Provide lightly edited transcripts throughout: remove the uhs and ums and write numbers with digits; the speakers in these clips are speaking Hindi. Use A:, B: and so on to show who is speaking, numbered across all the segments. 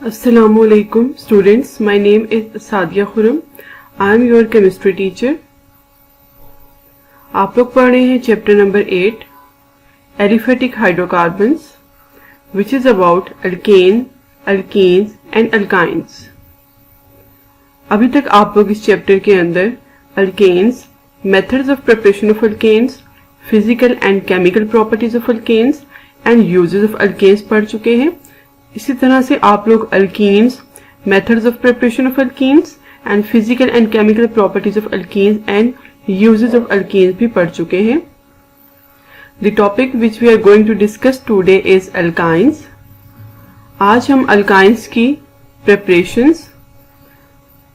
A: Assalamualaikum students, my name is Sadia Khurram. I am your chemistry teacher. आप लोग पढ़ रहे हैं chapter number 8 aliphatic hydrocarbons which is about alkane, alkenes and alkynes. अभी तक आप लोग इस चैप्टर के अंदर alkanes, methods of preparation of alkanes, physical and chemical properties of alkanes and uses of alkanes पढ़ चुके हैं. इसी तरह से आप लोग alkenes, methods of preparation of alkenes and physical and chemical properties of alkenes and uses of alkenes भी पढ़ चुके हैं. The topic which we are going to discuss today is alkynes. आज हम अल्काइंस की preparations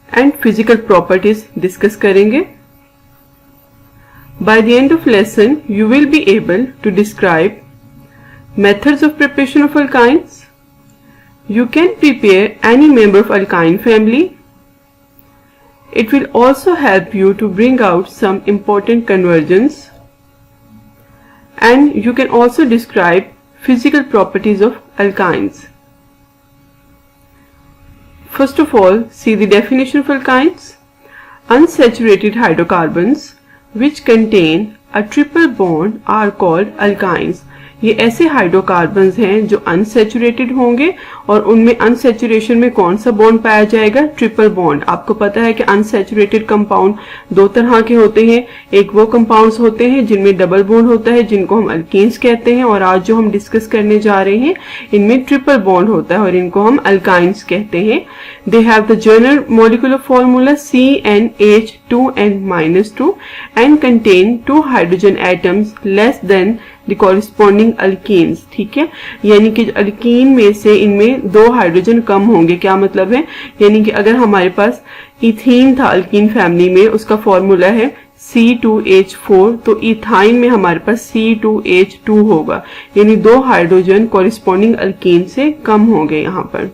A: and physical properties discuss करेंगे. By the end of lesson you will be able to describe methods of preparation of alkynes. You can prepare any member of alkyne family. It will also help you to bring out some important conversions. And you can also describe physical properties of alkynes. First of all, see the definition of alkynes. Unsaturated hydrocarbons which contain a triple bond are called alkynes. ये ऐसे हाइड्रोकार्बन्स हैं जो अनसेचुरेटेड होंगे और उनमें अनसेचुरेशन में कौन सा बॉन्ड पाया जाएगा? Triple bond. आपको पता है कि अनसेचुरेटेड कंपाउंड दो तरह के होते हैं. एक वो कंपाउंड्स होते हैं जिनमें डबल बॉन्ड होता है जिनको हम अल्कीन्स कहते हैं, और आज जो हम डिस्कस करने जा रहे हैं इनमें ट्रिपल बॉन्ड होता है और इनको हम अल्काइंस कहते हैं. They have the general molecular formula CnH2n-2 and contain 2 hydrogen atoms less than the corresponding alkenes. ठीक है, यानी कि अल्कीन में से इनमें 2 हाइड्रोजन कम होंगे. क्या मतलब है? यानी कि अगर हमारे पास इथीन था अल्कीन फैमिली में, उसका फॉर्मूला है C2H4, तो इथाइन में हमारे पास C2H2 होगा, यानी 2 हाइड्रोजन कॉरिस्पॉन्डिंग अल्कीन से कम होंगे यहाँ पर.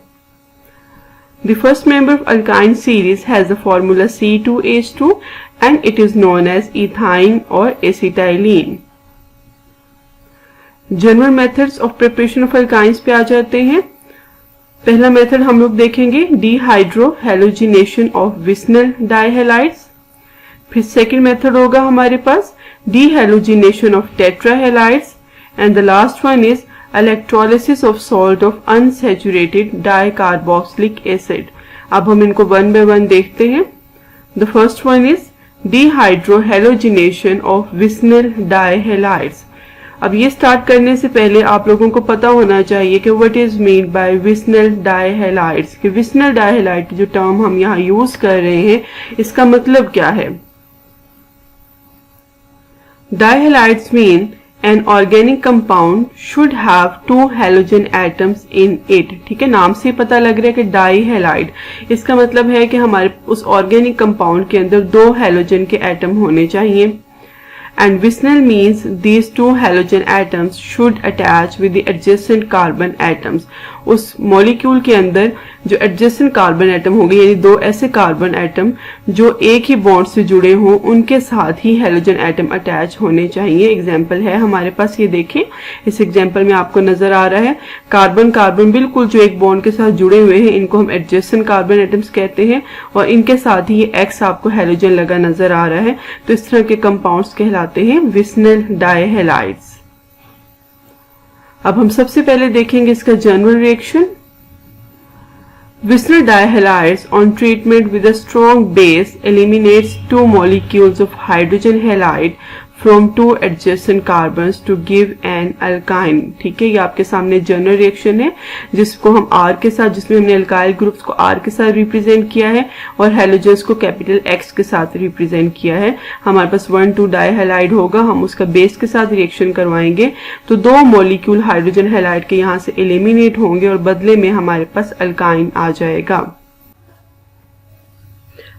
A: The first member of alkyne series has the formula C2H2 and it is known as ethine or acetylene. General methods of preparation of alkynes पे आ जाते हैं. पहला मेथड हम लोग देखेंगे dehydrohalogenation of vicinal dihalides. फिर सेकंड मेथड होगा हमारे पास dehalogenation of tetrahalides and the last one is electrolysis of salt of unsaturated dicarboxylic acid. अब हम इनको वन बाय वन देखते हैं. The first one is dehydrohalogenation of vicinal dihalides. अब ये स्टार्ट करने से पहले आप लोगों को पता होना चाहिए कि व्हाट इज मीन बाय विस्नल डाइहैलाइड्स. कि विस्नल डाइहैलाइड जो टर्म हम यहाँ यूज कर रहे हैं इसका मतलब क्या है? डाइहैलाइड्स mean an organic compound should have 2 halogen atoms in it. ठीक है, नाम से पता लग रहा है कि डाइहैलाइड, इसका मतलब है कि हमारे उस ऑर्गेनिक कंपाउंड के अंदर 2 हैलोजन के एटम होने चाहिए. And vicinal means these 2 halogen atoms should attach with the adjacent carbon atoms. उस मॉलिक्यूल के अंदर जो adjacent कार्बन एटम होंगे, यानी 2 ऐसे कार्बन एटम जो एक ही बॉन्ड से जुड़े हों, उनके साथ ही हैलोजन एटम अटैच होने चाहिए. एग्जाम्पल है हमारे पास, ये देखें इस एग्जाम्पल में आपको नजर आ रहा है कार्बन कार्बन बिल्कुल जो एक बॉन्ड के साथ जुड़े हुए हैं, इनको हम एडजेसेंट कार्बन एटम्स कहते हैं और इनके साथ ही X आपको हैलोजन लगा नजर आ रहा है. तो इस तरह के कंपाउंड्स कहलाते हैं विस्नल डाइहैलाइड्स. अब हम सबसे पहले देखेंगे इसका general reaction. Vicinal dihalides on treatment with a strong base eliminates 2 molecules of hydrogen halide from 2 adjacent carbons to give an alkyne. ठीक है, ये आपके सामने जनरल रिएक्शन है जिसको हम R के साथ, जिसमें हमने अल्काइल ग्रुप्स को R के साथ रिप्रेजेंट किया है और हैलोजेंस को कैपिटल X के साथ रिप्रेजेंट किया है. हमारे पास 1,2 डाइहैलाइड होगा, हम उसका बेस के साथ रिएक्शन करवाएंगे तो 2 मॉलिक्यूल हाइड्रोजन हैलाइड के यहाँ से एलिमिनेट होंगे और बदले में हमारे पास अल्काइन आ जाएगा.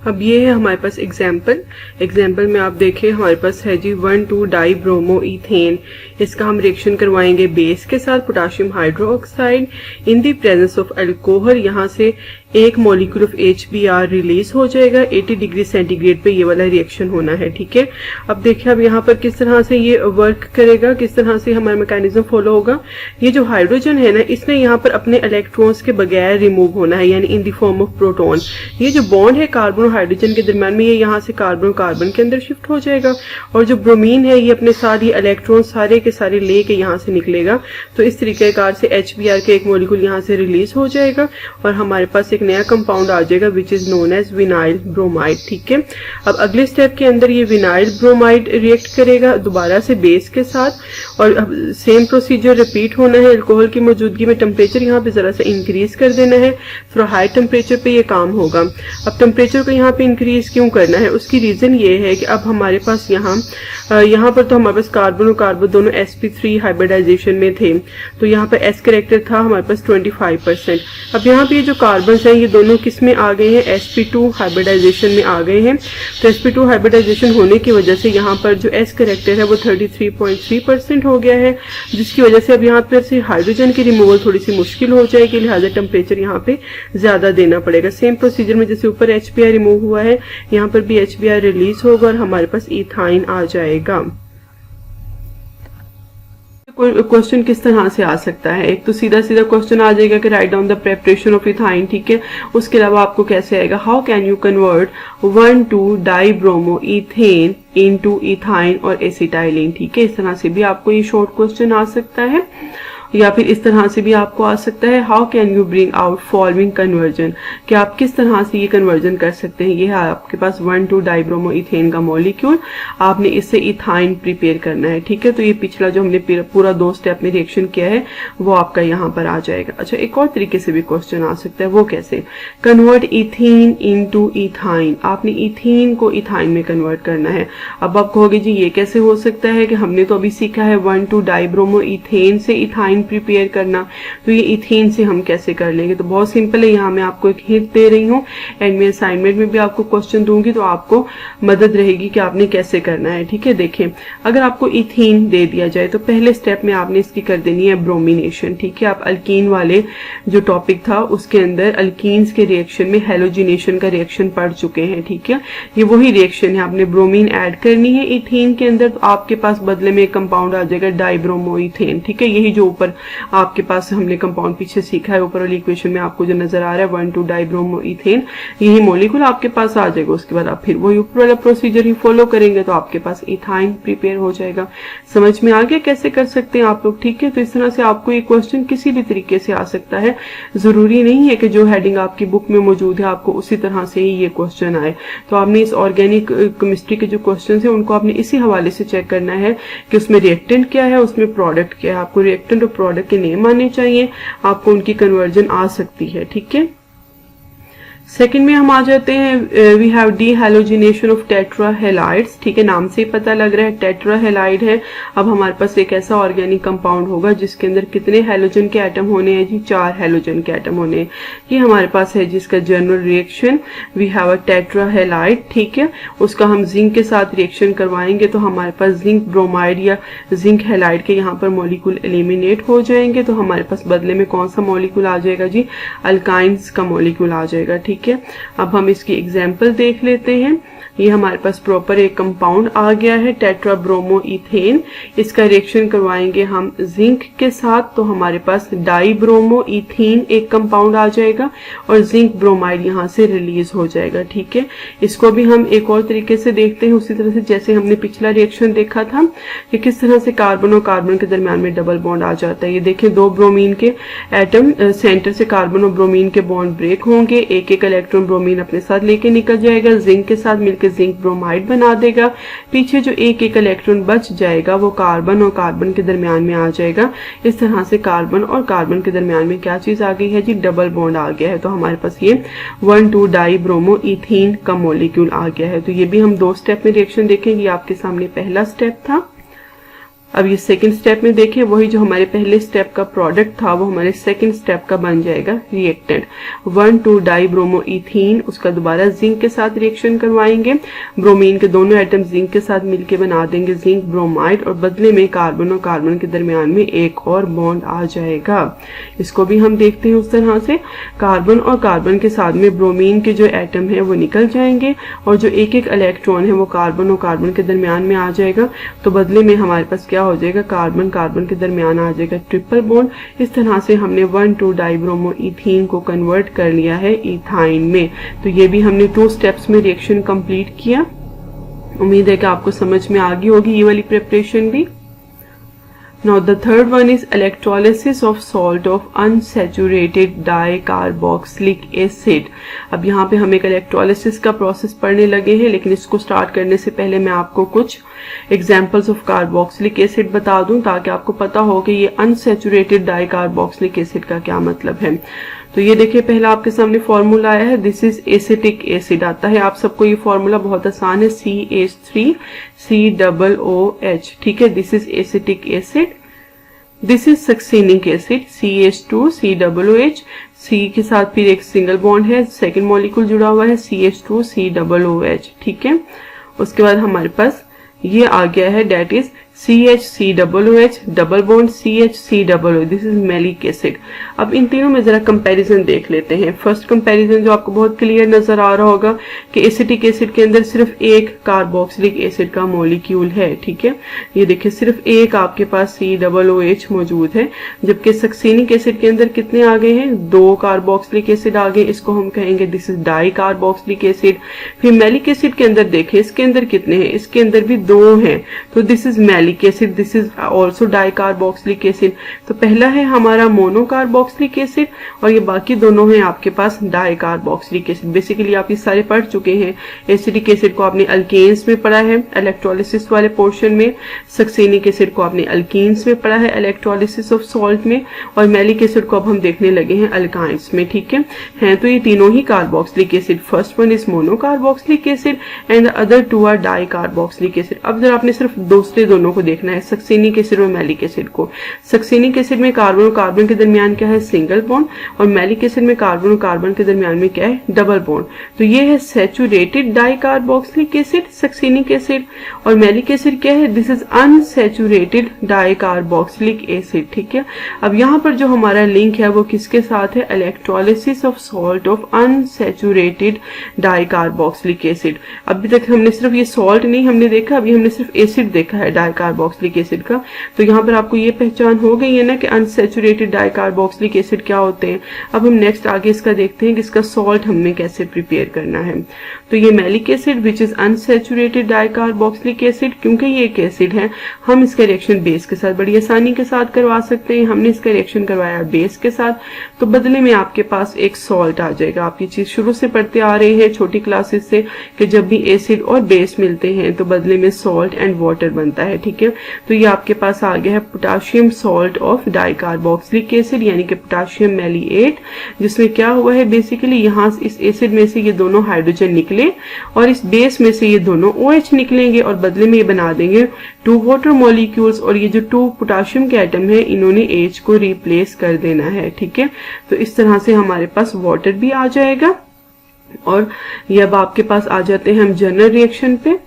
A: अब ये है हमारे पास एग्जाम्पल में आप देखें हमारे पास है जी 1,2 डाइब्रोमो इथेन. इसका हम रिएक्शन करवाएंगे बेस के साथ potassium hydroxide in the presence of alcohol. यहाँ से एक मॉलिक्यूल ऑफ HBr रिलीज हो जाएगा। 80 डिग्री सेंटीग्रेड पे ये वाला रिएक्शन होना है, ठीक है। अब देखिए अब यहाँ पर किस तरह से ये वर्क करेगा, किस तरह से हमारा मैकेनिज्म फॉलो होगा। ये जो हाइड्रोजन है ना, इसने यहाँ पर अपने इलेक्ट्रॉन्स के बगैर रिमूव होना है, यानी in the form of proton. ये जो बॉन्ड है कार्बन और हाइड्रोजन के दरम्यान में, ये यहाँ से कार्बन कार्बन के अंदर शिफ्ट हो जाएगा, और जो ब्रोमीन है ये अपने साथ ये इलेक्ट्रॉन सारे के सारे लेके यहाँ से निकलेगा। तो इस तरीकेकार से HBr के एक मॉलिक्यूल यहाँ से रिलीज हो जाएगा और हमारे पास एक नया कंपाउंड आ जाएगा which is known as vinyl bromide, ठीक है। अब अगले स्टेप के अंदर ये विनाइल ब्रोमाइड रिएक्ट करेगा दोबारा से बेस के साथ, और अब सेम प्रोसीजर रिपीट होना है। अल्कोहल की मौजूदगी में टेम्परेचर यहाँ पे जरा सा इंक्रीज कर देना है, थोड़ा हाई टेम्परेचर पे ये काम होगा। अब टेम्परेचर को यहाँ पे इंक्रीज क्यों करना है, उसकी रीजन ये है कि अब हमारे पास यहाँ पर तो हमारे पास कार्बन और कार्बन दोनों sp3 हाइब्रिडाइजेशन में थे, तो यहाँ पर S कैरेक्टर था हमारे पास 25%। अब यहाँ पे ये जो कार्बन है ये दोनों किस में आ गए हैं, sp2 हाइब्रिडाइजेशन में आ गए हैं। तो sp2 हाइब्रिडाइजेशन होने की वजह से यहाँ पर जो S कैरेक्टर है वो 33.3% हो गया है, जिसकी वजह से अब यहाँ पर से हाइड्रोजन की रिमूवल थोड़ी सी मुश्किल हो जाएगी, लिहाजा टेम्परेचर यहाँ पे ज्यादा देना पड़ेगा। सेम प्रोसीजर में जैसे ऊपर HBr रिमूव हुआ है, यहाँ पर भी HBr रिलीज होगा और हमारे पास इथाइन आ जाएगा। क्वेश्चन किस तरह से आ सकता है, एक तो सीधा सीधा क्वेश्चन आ जाएगा कि write down the preparation of ethyne, ठीक है। उसके अलावा आपको कैसे आएगा, हाउ कैन यू कन्वर्ट 1,2-डाइब्रोमो इथेन इनटू इथाइन और एसिटाइलिन, ठीक है। इस तरह से भी आपको ये शॉर्ट क्वेश्चन आ सकता है, या फिर इस तरह से भी आपको आ सकता है, how can you bring out following conversion, कि आप किस तरह से ये कन्वर्जन कर सकते हैं। ये है आपके पास 1,2-डाइब्रोमो इथेन का मॉलिक्यूल, आपने इससे इथाइन प्रिपेयर करना है, ठीक है। तो ये पिछला जो हमने पूरा 2 स्टेप में रिएक्शन किया है वो आपका यहाँ पर आ जाएगा। अच्छा, एक और तरीके से भी क्वेश्चन आ सकता है, वो कैसे, कन्वर्ट इथेन इनटू इथाइन, आपने इथेन को इथाइन में कन्वर्ट करना है। अब आप कहोगे जी ये कैसे हो सकता है, कि हमने तो अभी सीखा है 1,2-डाइब्रोमो इथेन से इथाइन प्रिपेयर करना, तो ये इथेन से हम कैसे कर लेंगे। तो बहुत सिंपल है, यहाँ मैं आपको एक हिंट दे रही हूँ, एंड मैं असाइनमेंट में भी आपको क्वेश्चन दूंगी तो आपको मदद रहेगी कि आपने कैसे करना है, ठीक है। देखें, अगर आपको इथेन दे दिया जाए तो पहले स्टेप में आपने इसकी कर देनी है ब्रोमिनेशन, ठीक है। आप अल्कीन वाले जो टॉपिक था उसके अंदर अल्कीन्स के रिएक्शन में हेलोजिनेशन का रिएक्शन पढ़ चुके हैं, ठीक है। ये वही रिएक्शन है, आपने ब्रोमीन ऐड करनी है इथेन के अंदर, तो आपके पास बदले में एक कंपाउंड आ जाएगा डाइब्रोमो इथेन, ठीक है। यही जो ऊपर आपके पास हमने कंपाउंड पीछे सीखा है, ऊपर वाली इक्वेशन में आपको जो नजर आ रहा है 1,2-डाइब्रोमो इथेन, यही मॉलिक्यूल आपके पास आ जाएगा। उसके बाद आप फिर वही ऊपर वाला प्रोसीजर ही फॉलो करेंगे तो आपके पास इथाइन प्रिपेयर हो जाएगा। समझ में आ गया कैसे कर सकते हैं आप लोग, ठीक है। तो इस तरह से आपको ये क्वेश्चन किसी भी तरीके से आ सकता है, जरूरी नहीं है कि जो हेडिंग आपकी बुक में मौजूद है आपको उसी तरह से ही ये क्वेश्चन आए। तो आपने इस ऑर्गेनिक केमिस्ट्री के जो क्वेश्चन है उनको आपने इसी हवाले से चेक करना है कि उसमें रिएक्टेंट क्या है, उसमें प्रोडक्ट क्या है। आपको रिएक्टेंट और प्रोडक्ट के नेम आने चाहिए, आपको उनकी कन्वर्जन आ सकती है, ठीक है। सेकंड में हम आ जाते हैं, we have dehalogenation of tetrahalides, ठीक है। नाम से ही पता लग रहा है टेट्राहेलाइड है। अब हमारे पास एक ऐसा ऑर्गेनिक कंपाउंड होगा जिसके अंदर कितने हैलोजन के एटम होने हैं जी, 4 हैलोजन के एटम होने हैं। ये हमारे पास है जिसका general reaction, we have a tetrahalide, ठीक है। उसका हम जिंक के साथ रिएक्शन करवाएंगे तो हमारे पास जिंक ब्रोमाइड या जिंक हैलाइड के यहाँ पर मॉलिक्यूल एलिमिनेट हो जाएंगे, तो हमारे पास बदले में कौन सा मॉलिक्यूल आ जाएगा जी, अल्काइंस का मॉलिक्यूल आ जाएगा, ठीक है। अब हम इसकी एग्जांपल देख लेते हैं। ये हमारे पास प्रॉपर एक कंपाउंड आ गया है टेट्राब्रोमो इथेन, इसका रिएक्शन करवाएंगे हम जिंक के साथ तो हमारे पास डाइब्रोमो इथेन एक कंपाउंड आ जाएगा और जिंक ब्रोमाइड यहाँ से रिलीज हो जाएगा, ठीक है। इसको भी हम एक और तरीके से देखते हैं, उसी तरह से जैसे हमने पिछला रिएक्शन देखा था कि किस तरह से कार्बन और कार्बन के दरमियान में डबल बॉन्ड आ जाता है। ये देखें, 2 ब्रोमीन के एटम सेंटर से कार्बन और ब्रोमीन के बॉन्ड ब्रेक होंगे, एक एक इलेक्ट्रॉन ब्रोमीन अपने साथ लेके निकल जाएगा, जिंक के साथ मिलकर जिंक ब्रोमाइड बना देगा। पीछे जो एक एक इलेक्ट्रॉन बच जाएगा वो कार्बन और कार्बन के दरमियान में आ जाएगा। इस तरह से कार्बन और कार्बन के दरमियान में क्या चीज आ गई है जी, डबल बॉन्ड आ गया है। तो हमारे पास ये 1,2-डाइब्रोमो इथेन का मॉलिक्यूल आ गया है। तो ये भी हम 2 स्टेप में रिएक्शन देखेंगे। आपके सामने पहला स्टेप था, अब ये सेकंड स्टेप में देखें, वही जो हमारे पहले स्टेप का प्रोडक्ट था वो हमारे सेकंड स्टेप का बन जाएगा रिएक्टेंट 1,2-डाइब्रोमोइथीन। उसका दोबारा जिंक के साथ रिएक्शन करवाएंगे, ब्रोमीन के दोनों एटम जिंक के साथ मिलके बना देंगे जिंक ब्रोमाइड, और बदले में कार्बन और कार्बन के दरमियान में एक और बॉन्ड आ जाएगा। इसको भी हम देखते हैं उस तरह से, कार्बन और कार्बन के साथ में ब्रोमीन के जो एटम है वो निकल जाएंगे और जो एक एक इलेक्ट्रॉन है वो कार्बन और कार्बन के दरमियान में आ जाएगा। तो बदले में हमारे पास क्या हो जाएगा, कार्बन कार्बन के दरमियान आ जाएगा ट्रिपल बॉन्ड। इस तरह से हमने 1,2-डाइब्रोमोइथीन को कन्वर्ट कर लिया है इथाइन में। तो ये भी हमने 2 स्टेप्स में रिएक्शन कंप्लीट किया। उम्मीद है कि आपको समझ में आ गई होगी ये वाली प्रिपरेशन भी। Now the third one is electrolysis of salt of unsaturated dicarboxylic acid। अब यहाँ पे हम एक इलेक्ट्रोलिसिस का प्रोसेस पढ़ने लगे हैं, लेकिन इसको स्टार्ट करने से पहले मैं आपको कुछ एग्जांपल्स ऑफ कार्बोक्सिलिक एसिड बता दूं ताकि आपको पता हो कि ये अनसैचुरेटेड डाइकार्बोक्सिलिक एसिड का क्या मतलब है। तो ये देखिए, पहला आपके सामने फॉर्मूला आया है, दिस इज एसिटिक एसिड आता है। आप सबको ये फॉर्मूला बहुत आसान है, CH3COOH, ठीक है। This is acetic acid. This is succinic acid, CH2COOH, C के साथ फिर एक सिंगल बॉन्ड है, सेकेंड मॉलिक्यूल जुड़ा हुआ है CH2COOH, ठीक है। उसके बाद हमारे पास ये आ गया है, that is CHCOOH double bond CHCOO, this is malic acid. अब इन तीनों में जरा कंपैरिजन देख लेते हैं। फर्स्ट कंपैरिजन जो आपको बहुत क्लियर नजर आ रहा होगा कि एसिटिक एसिड के अंदर सिर्फ एक कार्बोक्सिलिक एसिड का मॉलिक्यूल है, ठीक है। ये देखिए, सिर्फ एक आपके पास COOH मौजूद है, जबकि सक्सिनिक एसिड के अंदर कितने आ गए हैं, 2 कार्बोक्सिलिक एसिड आ गए। इसको हम कहेंगे this is di carboxylic acid. फिर मैलिक एसिड के अंदर देखें, इसके अंदर कितने हैं, इसके अंदर भी 2 हैं, तो this is malic acid, this is also dicarboxylic acid. तो पहला है हमारा मोनोकार्बोक्सिलिक एसिड और ये बाकी दोनों हैं आपके पास डाइकार्बोक्सिलिक एसिड। बेसिकली आप ये सारे पढ़ चुके हैं। एसिटिक एसिड को आपने अल्केन्स में पढ़ा है इलेक्ट्रोलिसिस वाले पोर्शन में, सक्सिनिक एसिड को आपने अल्कीन्स में पढ़ा है इलेक्ट्रोलिसिस ऑफ सॉल्ट में, और मैलिक एसिड को अब हम देखने लगे हैं अल्काइंस में, ठीक है। तो ये तीनों ही carboxylic acid. First one is monocarboxylic acid and the other 2 are dicarboxylic acid. अब जरा आपने सिर्फ दूसरे दोनों को देखना है, सक्सिनिक एसिड और मैलिक एसिड को। सक्सिनिक एसिड में कार्बन और कार्बन के दरमियान क्या है, सिंगल बॉन्ड, और मैलिक एसिड में कार्बन और कार्बन के दरमियान में क्या है, डबल बॉन्ड। तो ये है saturated dicarboxylic acid succinic acid, और मैलिक एसिड क्या है, this is unsaturated dicarboxylic acid, ठीक है। अब यहाँ पर जो हमारा लिंक है वो किसके साथ है, electrolysis of salt of unsaturated dicarboxylic acid. अभी तक हमने सिर्फ ये सॉल्ट नहीं हमने देखा, अभी हमने सिर्फ एसिड देखा है डाइकार्बोक्सिलिक एसिड का। तो यहाँ पर आपको ये पहचान हो गई है ना कि अनसैचुरेटेड डाइकार्बोक्सिलिक एसिड क्या होते हैं। अब हम नेक्स्ट आगे इसका देखते हैं कि इसका सॉल्ट हमने कैसे प्रिपेयर करना है। तो ये malic acid which is unsaturated dicarboxylic acid, क्योंकि ये एक एसिड है, हम इसका रिएक्शन बेस के साथ बड़ी आसानी के साथ करवा सकते हैं। हमने इसका रिएक्शन करवाया बेस के साथ, तो बदले में आपके पास एक सॉल्ट आ जाएगा। आप ये चीज शुरू से पढ़ते आ रहे हैं छोटी क्लासेस से कि जब भी एसिड और बेस मिलते हैं तो बदले में सॉल्ट एंड वाटर बनता है, ठीक है। तो ये आपके पास आ गया है potassium salt of dicarboxylic acid, यानी कि पोटाशियम मैलिएट, जिसमें क्या हुआ है बेसिकली यहाँ इस एसिड में से ये दोनों हाइड्रोजन निकले और इस बेस में से ये दोनों OH निकलेंगे और बदले में ये बना देंगे 2 वाटर मॉलिक्यूल्स, और ये जो 2 पोटाशियम के एटम है इन्होंने H को रिप्लेस कर देना है, ठीक है। तो इस तरह से हमारे पास वाटर भी आ जाएगा। और ये अब आपके पास आ जाते हैं हम जनरल रिएक्शन पे।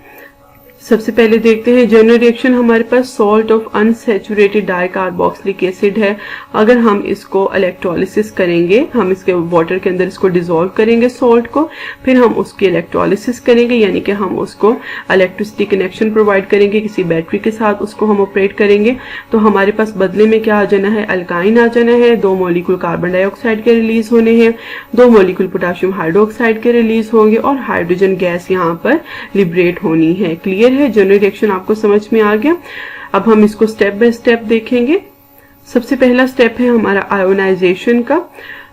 A: सबसे पहले देखते हैं जनरल रिएक्शन। हमारे पास salt of unsaturated dicarboxylic acid है। अगर हम इसको इलेक्ट्रोलिसिस करेंगे, हम इसके वाटर के अंदर इसको डिसॉल्व करेंगे सॉल्ट को, फिर हम उसकी इलेक्ट्रोलिसिस करेंगे, यानी कि हम उसको इलेक्ट्रिसिटी कनेक्शन प्रोवाइड करेंगे किसी बैटरी के साथ, उसको हम ऑपरेट करेंगे। तो हमारे पास बदले में क्या आ जाना है, अल्काइन आ जाना है, 2 मॉलिक्यूल कार्बन डाइऑक्साइड के रिलीज होने हैं, 2 मॉलिक्यूल पोटाशियम हाइड्रोक्साइड के रिलीज होंगे और हाइड्रोजन गैस यहाँ पर लिबरेट होनी है। क्लियर है, जनरल रिएक्शन आपको समझ में आ गया। अब हम इसको स्टेप बाय स्टेप देखेंगे। सबसे पहला स्टेप है हमारा आयोनाइजेशन का।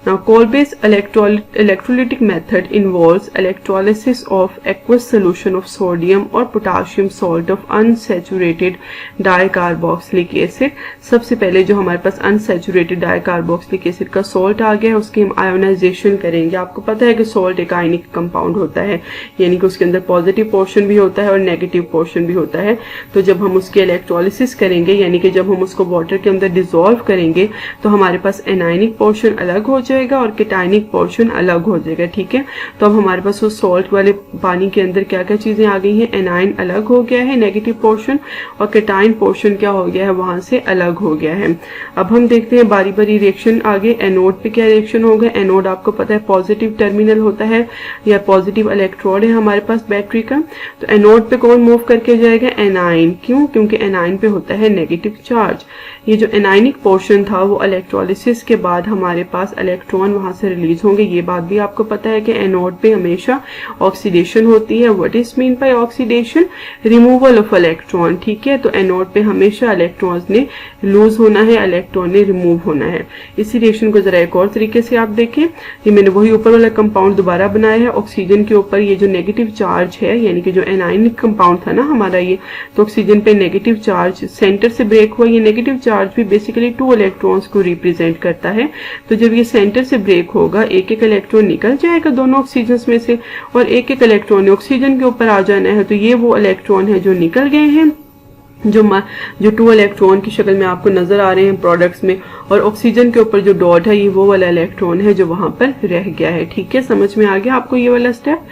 A: Now, coal-based electrolytic method involves electrolysis of aqueous solution of sodium or potassium salt of unsaturated dicarboxylic acid. सबसे पहले जो हमारे पास unsaturated dicarboxylic acid का salt आ गया है उसकी हम आयोनाइजेशन करेंगे। आपको पता है कि salt एक आयनिक कंपाउंड होता है, यानी कि उसके अंदर पॉजिटिव पोर्शन भी होता है और नेगेटिव पोर्शन भी होता है। तो जब हम उसकी इलेक्ट्रोलिसिस करेंगे, यानी कि जब हम उसको वाटर के अंदर डिसॉल्व करेंगे, तो हमारे पास एनायनिक पोर्शन अलग हो जाएगा और केटायनिक पोर्शन अलग हो जाएगा। ठीक है, तो अब हमारे पास उस सॉल्ट वाले पानी के अंदर क्या क्या चीजें आ गई हैं, एनायन अलग हो गया है नेगेटिव पोर्शन, और केटायन पोर्शन क्या हो गया है, वहां से अलग हो गया है। अब हम देखते हैं बारी बारी रिएक्शन आगे। एनोड पे क्या रिएक्शन होगा, एनोड आपको पता है पॉजिटिव टर्मिनल होता है या पॉजिटिव इलेक्ट्रोड है हमारे पास बैटरी का। तो एनोड पे कौन मूव करके जाएगा, एनायन। क्यों, क्योंकि एनायन पे होता है नेगेटिव चार्ज। ये जो एनायनिक पोर्शन था वो इलेक्ट्रोलिसिस के बाद हमारे पास इलेक्ट्रॉन वहां से रिलीज होंगे। ये बात भी आपको पता है कि एनोड पे हमेशा ऑक्सीडेशन होती है। What is mean by oxidation, removal of electron. ठीक है, तो एनोड पे हमेशा इलेक्ट्रॉन्स ने लूज होना है, इलेक्ट्रॉन ने रिमूव होना है। इसी रिएक्शन को जरा एक और तरीके से आप देखें, ये मैंने वही ऊपर वाला कंपाउंड दोबारा बनाया है। ऑक्सीजन के ऊपर ये जो नेगेटिव चार्ज है, यानी कि जो एनायनिक कंपाउंड था ना हमारा ये, तो ऑक्सीजन पे नेगेटिव चार्ज सेंटर से ब्रेक हुआ। ये नेगेटिव चार्ज भी बेसिकली 2 इलेक्ट्रॉन्स को रिप्रेजेंट करता है। तो जब ये सेंटर से ब्रेक होगा, एक एक इलेक्ट्रॉन निकल जाएगा दोनों ऑक्सीजन में से, और एक एक इलेक्ट्रॉन ऑक्सीजन के ऊपर आ जाना है। तो ये वो इलेक्ट्रॉन है जो निकल गए हैं, जो 2 इलेक्ट्रॉन की शक्ल में आपको नजर आ रहे हैं प्रोडक्ट्स में, और ऑक्सीजन के ऊपर जो डॉट है ये वो वाला इलेक्ट्रॉन है जो वहां पर रह गया है। ठीक है, समझ में आ गया आपको ये वाला स्टेप।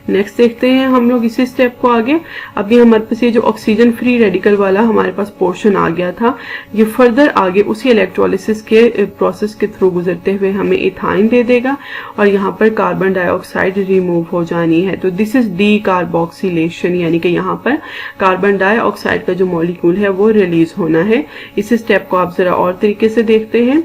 A: नेक्स्ट देखते हैं हम लोग इसी स्टेप को आगे। अभी हमारे पास ये जो ऑक्सीजन फ्री रेडिकल वाला हमारे पास पोर्शन आ गया था, ये फर्दर आगे उसी इलेक्ट्रोलिसिस के प्रोसेस के थ्रू गुजरते हुए हमें इथाइन दे देगा, और यहाँ पर कार्बन डाइऑक्साइड रिमूव हो जानी है। तो दिस इज डीकार्बोक्सिलेशन, यानी कि यहाँ पर कार्बन डाइऑक्साइड का जो मॉलिक्यूल है वो रिलीज होना है। इस स्टेप को आप जरा और तरीके से देखते हैं।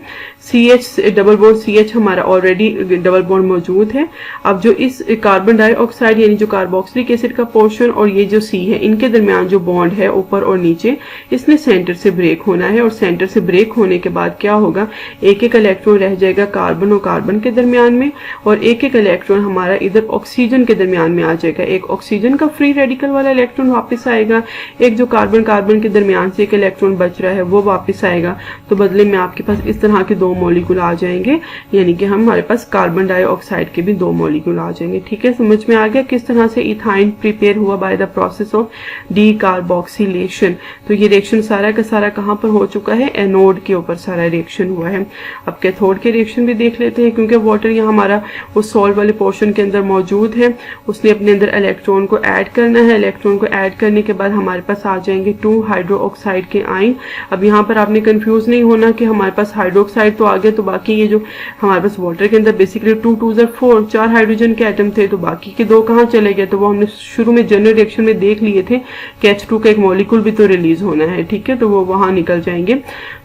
A: CH डबल बॉन्ड CH हमारा ऑलरेडी डबल बॉन्ड मौजूद है। अब जो इस कार्बन डाइऑक्साइड यानी जो कार्बोक्सिलिक एसिड का पोर्शन और ये जो C है, इनके दरमियान जो बॉन्ड है ऊपर और नीचे, इसने सेंटर से ब्रेक होना है। और सेंटर से ब्रेक होने के बाद क्या होगा, एक एक इलेक्ट्रॉन रह जाएगा कार्बन और कार्बन के दरमियान में, और एक एक इलेक्ट्रॉन हमारा इधर ऑक्सीजन के दरमियान में आ जाएगा। एक ऑक्सीजन का फ्री रेडिकल वाला इलेक्ट्रॉन वापस आएगा, एक जो कार्बन कार्बन के दरमियान से एक इलेक्ट्रॉन बच रहा है वो वापस आएगा। तो बदले में आपके पास इस तरह के 2 मॉलिक्यूल आ जाएंगे, यानी कि हमारे पास कार्बन डाइऑक्साइड के भी 2 मॉलिक्यूल आ जाएंगे। ठीक है, समझ में आ गया किस तरह से इथाइन प्रिपेयर हुआ by the process of decarboxylation. तो ये रिएक्शन सारा का सारा कहां पर हो चुका है, एनोड के ऊपर सारा रिएक्शन हुआ है। अब कैथोड के रिएक्शन भी देख लेते हैं, क्योंकि वाटर यहाँ हमारा उस सॉल्ट वाले पोर्शन के अंदर मौजूद है, उसने अपने अंदर इलेक्ट्रॉन को ऐड करना है। इलेक्ट्रॉन को ऐड करने के बाद हमारे पास आ जाएंगे 2 हाइड्रोक्साइड के आयन। अब यहाँ पर आपने कंफ्यूज नहीं होना कि हमारे पास हाइड्रोक्साइड तो आ गया, तो बाकी ये जो हमारे पास वाटर के अंदर बेसिकली 2 2 4 4 हाइड्रोजन के एटम थे, तो बाकी के 2 कहाँ चले गए। तो वो हमने शुरू में जनरल रिएक्शन में देख लिए थे कि H2 का एक मॉलिक्यूल भी तो रिलीज होना है। ठीक है, तो वो वहां निकल जाएंगे।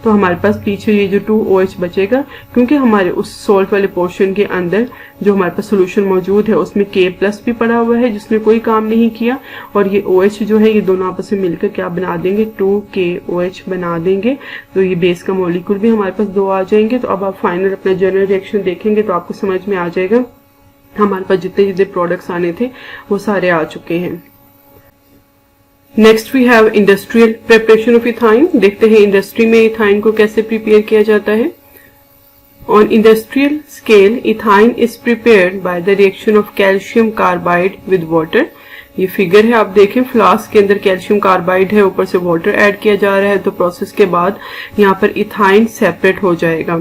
A: तो हमारे पास पीछे ये जो 2OH बचेगा, क्योंकि हमारे उस सॉल्ट वाले पोर्शन के अंदर जो हमारे पास सोल्यूशन मौजूद है उसमें K+ भी पड़ा हुआ है जिसने कोई काम नहीं किया, और ये OH जो है ये दोनों आपस में मिलकर क्या बना देंगे, 2KOH बना देंगे। तो ये बेस का मॉलिक्यूल भी हमारे पास 2 आ जाएंगे। तो अब आप फाइनल अपना जनरल रिएक्शन देखेंगे तो आपको समझ में आ जाएगा हमारे पास जितने जितने प्रोडक्ट्स आने थे वो सारे आ चुके हैं। Next we have industrial preparation of ethyne. देखते हैं इंडस्ट्री में इथाइन को कैसे प्रिपेयर किया जाता है। On industrial scale, ethine is prepared by the reaction of calcium carbide with water. ये फिगर है, आप देखें फ्लास्क के अंदर कैल्शियम कार्बाइड है, ऊपर से वाटर ऐड किया जा रहा है। तो प्रोसेस के बाद यहाँ पर इथाइन सेपरेट हो जाएगा।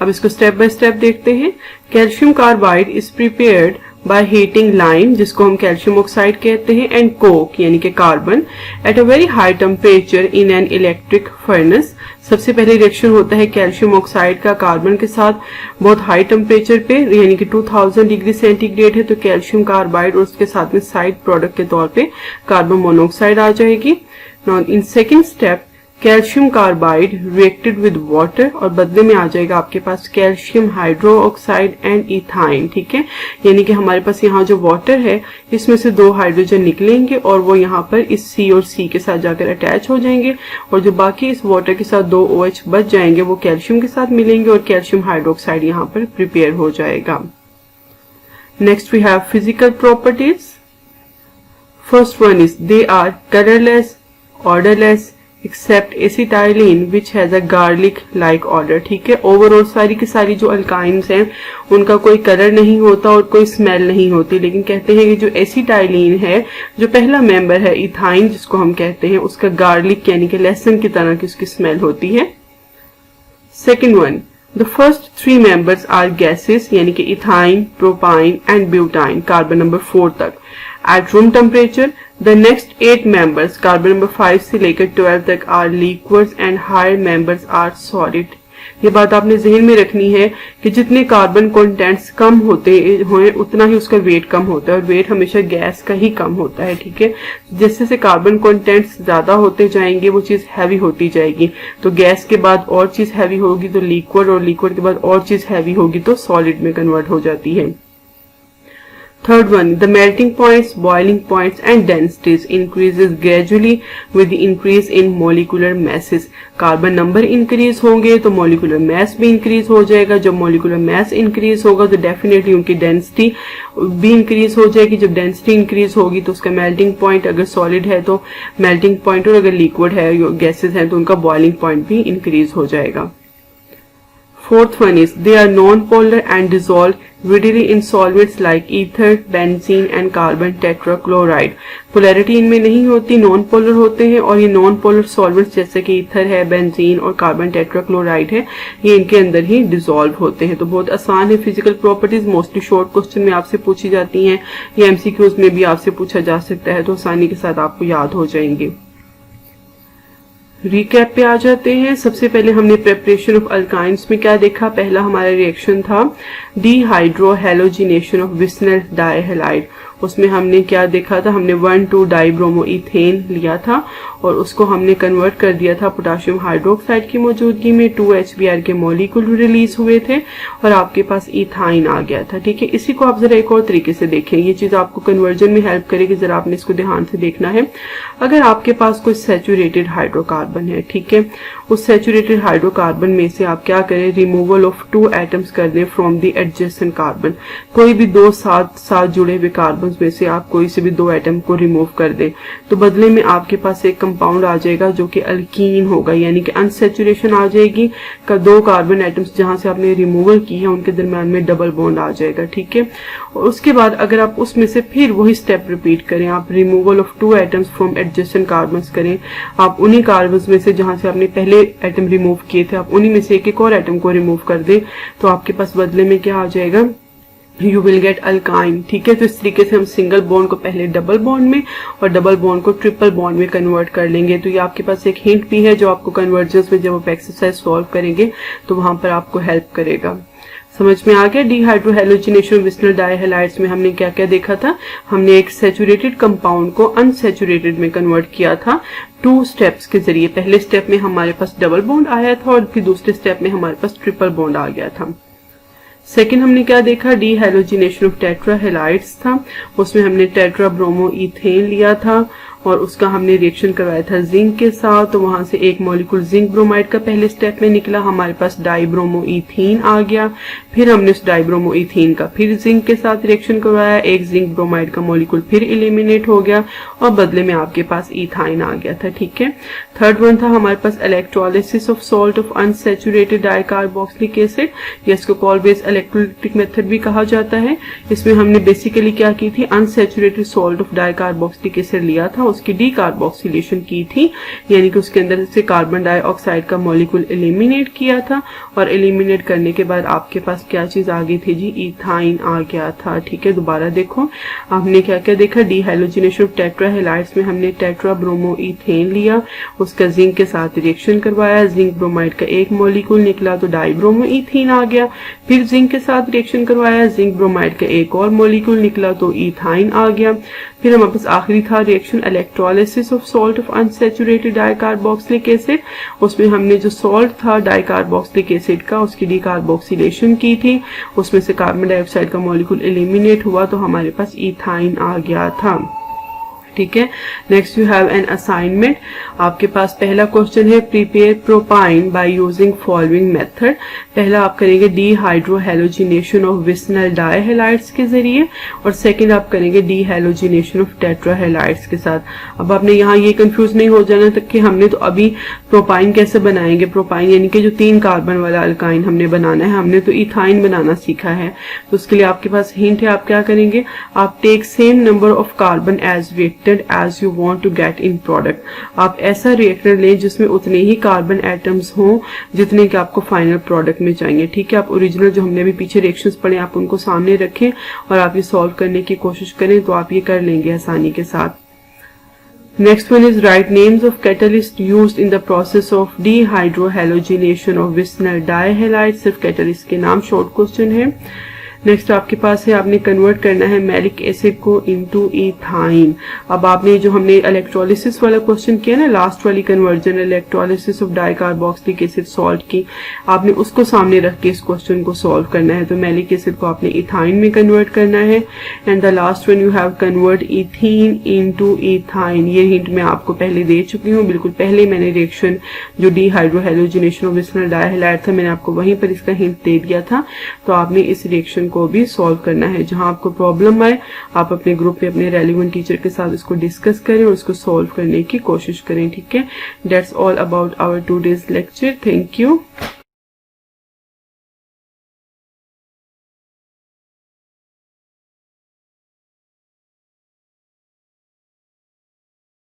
A: अब इसको स्टेप बाय स्टेप देखते हैं। Calcium carbide is prepared by heating lime, जिसको हम कैल्शियम ऑक्साइड कहते हैं, एंड कोक यानी कि carbon at a very high temperature in an electric furnace. सबसे पहले रिएक्शन होता है कैल्शियम ऑक्साइड का कार्बन के साथ बहुत हाई टेम्परेचर पे, यानी कि 2000 डिग्री सेंटीग्रेड है। तो कैल्शियम कार्बाइड और उसके साथ में साइड प्रोडक्ट के तौर पे कार्बन मोनोऑक्साइड आ जाएगी। Now in second step calcium carbide reacted with water और बदले में आ जाएगा आपके पास कैल्शियम हाइड्रोक्साइड एंड इथाइन, ठीक है। यानी कि हमारे पास यहाँ जो वाटर है इसमें से 2 हाइड्रोजन निकलेंगे और वो यहाँ पर इस C और C के साथ जाकर अटैच हो जाएंगे और जो बाकी इस वाटर के साथ 2 OH बच जाएंगे वो कैल्शियम के साथ मिलेंगे और कैल्शियम हाइड्रोक्साइड यहाँ पर प्रिपेयर हो जाएगा। Next we have physical properties. First one is they are colourless, odourless except acetylene which has a garlic like odour, ठीक है। ओवरऑल सारी की सारी जो अल्काइंस हैं उनका कोई कलर नहीं होता और कोई स्मेल नहीं होती, लेकिन कहते हैं कि जो एसिटाइलिन है, जो पहला मेंबर है इथाइन जिसको हम कहते हैं, उसका गार्लिक यानी कि लहसुन की तरह की उसकी स्मेल होती है। Second one, the first 3 members are gases यानी कि ethyne, propyne and butyne carbon number 4 तक at room temperature. The next 8 members carbon number 5 से लेकर 12 तक are liquids and higher members are solid. ये बात आपने जहन में रखनी है कि जितने कार्बन कंटेंट्स कम होते हैं उतना ही उसका वेट कम होता है और वेट हमेशा गैस का ही कम होता है, ठीक है। जैसे जैसे कार्बन कंटेंट्स ज्यादा होते जाएंगे वो चीज हैवी होती जाएगी, तो गैस के बाद और चीज हैवी होगी तो लिक्विड, और लिक्विड के बाद और चीज हैवी होगी तो सॉलिड में कन्वर्ट हो जाती है। Third one, the melting points, boiling points and densities increases gradually with the increase in molecular masses. Carbon number increase होंगे तो मोलिकुलर मास भी इंक्रीज हो जाएगा। जब मोलिकुलर मास इंक्रीज होगा तो डेफिनेटली उनकी डेंसिटी भी इंक्रीज हो जाएगी। जब डेंसिटी इंक्रीज होगी तो उसका मेल्टिंग पॉइंट, अगर सॉलिड है तो मेल्टिंग पॉइंट, और अगर लिक्विड है, गैसेस हैं, तो उनका बॉइलिंग पॉइंट भी इंक्रीज हो जाएगा। Fourth one is they are non-polar and dissolve readily in solvents like ether, benzene and carbon tetrachloride. Polarity इनमें नहीं होती, नॉन पोलर होते हैं और ये नॉन पोलर सॉल्वेंट्स जैसे कि ईथर है, बेंजीन और कार्बन टेट्राक्लोराइड है, ये इनके अंदर ही डिसॉल्व होते हैं। तो बहुत आसान है physical properties, mostly short question में आपसे पूछी जाती हैं या MCQs में भी आपसे पूछा जा सकता है, तो आसानी के साथ आपको याद हो जाएंगे। रिकैप पे आ जाते हैं। सबसे पहले हमने प्रेपरेशन ऑफ अल्काइंस में क्या देखा, पहला हमारा रिएक्शन था डिहाइड्रो हैलोजिनेशन ऑफ विस्नल डाइहैलाइड। उसमें हमने क्या देखा था, हमने 1,2-डाइब्रोमोइथेन लिया था और उसको हमने कन्वर्ट कर दिया था पोटाशियम हाइड्रोक्साइड की मौजूदगी में, 2 HBr के मॉलिक्यूल रिलीज हुए थे और आपके पास इथाइन आ गया था, ठीक है। इसी को आप जरा एक और तरीके से देखें, ये चीज आपको कन्वर्जन में हेल्प करेगी, जरा आपने इसको ध्यान से देखना है। अगर आपके पास कोई सैचुरेटेड हाइड्रोकार्बन है, ठीक है, उस सैचुरेटेड हाइड्रोकार्बन में से आप क्या करें, रिमूवल ऑफ 2 एटम्स कर दें फ्रॉम द एडजेसेंट कार्बन। कोई भी 2 साथ जुड़े हुए कार्बन में से आप कोई से भी 2 एटम को रिमूव कर दें तो बदले में आपके पास एक कंपाउंड आ जाएगा जो कि अल्कीन होगा, यानी कि अनसैचुरेशन आ जाएगी का 2 कार्बन एटम्स जहां से आपने रिमूवल की है उनके दरम्यान में डबल बॉन्ड आ जाएगा, ठीक है। और उसके बाद अगर आप उसमें से फिर वही स्टेप रिपीट करें, आप removal of 2 atoms from adjacent carbons करें, आप उन्हीं कार्बन्स में से जहां से आपने पहले एटम रिमूव किए थे आप उन्हीं में से एक और एटम को रिमूव कर दें तो आपके पास बदले में क्या आ जाएगा, यू विल गेट अल्काइन, ठीक है। तो इस तरीके से हम सिंगल बॉन्ड को पहले डबल बॉन्ड में और डबल बॉन्ड को ट्रिपल बॉन्ड में कन्वर्ट कर लेंगे। तो ये आपके पास एक हिंट भी है जो आपको कन्वर्जन्स में जब आप एक्सरसाइज सॉल्व करेंगे तो वहां पर आपको हेल्प करेगा। समझ में आ गया। डिहाइड्रोहैलोजिनेशन विस्नल डाइहैलाइड्स में हमने क्या क्या देखा था, हमने एक सैचुरेटेड कंपाउंड को अनसैचुरेटेड में कन्वर्ट किया था 2 स्टेप्स के जरिए। पहले स्टेप में हमारे पास डबल बॉन्ड आया था और फिर दूसरे स्टेप में हमारे पास ट्रिपल बॉन्ड आ गया था। सेकेंड हमने क्या देखा, डिहाइलोजिनेशन ऑफ टेट्राहैलाइड्स था, उसमें हमने टेट्राब्रोमोइथेन लिया था और उसका हमने रिएक्शन करवाया था जिंक के साथ, तो वहां से एक मॉलिक्यूल जिंक ब्रोमाइड का पहले स्टेप में निकला, हमारे पास डाइब्रोमोइथीन आ गया। फिर हमने उस डाइब्रोमोइथीन का फिर जिंक के साथ रिएक्शन करवाया, एक जिंक ब्रोमाइड का मॉलिक्यूल फिर एलिमिनेट हो गया और बदले में आपके पास इथाइन आ गया था, ठीक है। थर्ड वन था हमारे पास electrolysis of salt of unsaturated dicarboxylic acid, या इसको कॉल बेस्ड इलेक्ट्रोलिटिक मेथड भी कहा जाता है। इसमें हमने बेसिकली क्या की थी, unsaturated salt of dicarboxylic acid लिया था, उसकी डीकार्बोक्सिलेशन की थी, यानी कि उसके अंदर से कार्बन डाइऑक्साइड का मॉलिक्यूल एलिमिनेट किया था और एलिमिनेट करने के बाद आपके पास क्या चीज आ गई थी जी, इथाइन आ गया था, ठीक है। दोबारा देखो हमने क्या क्या देखा, डिहाइलोजिनेशन ऑफ टेट्राहैलाइड्स में हमने टेट्राब्रोमोइथेन लिया, उसका जिंक के साथ रिएक्शन करवाया, जिंक ब्रोमाइड का एक मॉलिक्यूल निकला तो डाइब्रोमोइथीन आ गया, फिर जिंक जिंक के साथ रिएक्शन करवाया, जिंक ब्रोमाइड का एक और मॉलिक्यूल निकला तो इथाइन आ गया। फिर हमारे पास आखिरी था reaction electrolysis of salt of unsaturated dicarboxylic acid. उसमें हमने जो सॉल्ट था डाइकार्बोक्सिलिक एसिड का उसकी डीकार्बोक्सिलेशन की थी, उसमें से कार्बन डाइऑक्साइड का मॉलिक्यूल एलिमिनेट हुआ तो हमारे पास इथाइन आ गया था। ठीक है, next you have an assignment. आपके पास पहला क्वेश्चन है prepare propyne by using following method. पहला आप करेंगे डीहाइड्रोहेलोजिनेशन ऑफ विसनल डाइहैलाइड्स के जरिए और सेकंड आप करेंगे डीहाइड्रोजिनेशन ऑफ टेट्राहैलाइड्स के साथ। अब आपने यहाँ ये कंफ्यूज नहीं हो जाना तक कि हमने तो अभी प्रोपाइन कैसे बनाएंगे, प्रोपाइन यानी कि जो 3 कार्बन वाला अल्काइन हमने बनाना है, हमने तो इथाइन बनाना सीखा है। तो उसके लिए आपके पास हिंट है, आप क्या करेंगे, आप take same number of carbon as weight as you want to get in product। आप ऐसा रिएक्टर लें जिसमें उतने ही कार्बन एटम्स हों जितने कि आपको फाइनल प्रोडक्ट में चाहिए। ठीक है, आप ओरिजिनल जो हमने अभी पीछे रिएक्शंस पढ़े आप उनको सामने रखें और आप ये सॉल्व करने की कोशिश करें तो आप ये कर लेंगे आसानी के साथ। Next one is write names of catalyst used in the process of dehydrohalogenation of vicinal dihalides। सिर्फ कैटलिस्ट के नाम, शॉर्ट क्वेश्चन है। नेक्स्ट आपके पास है आपने कन्वर्ट करना है मैलिक एसिड को इनटू इथाइन। अब आपने जो हमने इलेक्ट्रोलिसिस वाला क्वेश्चन किया ना, लास्ट वाली conversion electrolysis of dicarboxylic acid salt की, आपने उसको सामने रख के इस क्वेश्चन को सॉल्व करना है। तो मैलिक एसिड को आपने इथाइन में कन्वर्ट करना है and the last one you have convert ethene into ethyne. ये हिंट मैं आपको पहले दे चुकी हूँ, बिल्कुल पहले मैंने रिएक्शन जो डीहाइड्रोहेलोजिनेशन ऑफ विसनल डाइहैलाइड था मैंने आपको वहीं पर इसका हिंट दे दिया था। तो आपने इस रिएक्शन को भी सॉल्व करना है। जहां आपको प्रॉब्लम आए आप अपने ग्रुप में अपने रेलिवेंट टीचर के साथ इसको डिस्कस करें और इसको सॉल्व करने की कोशिश करें। ठीक है, that's all about our today's lecture. Thank you.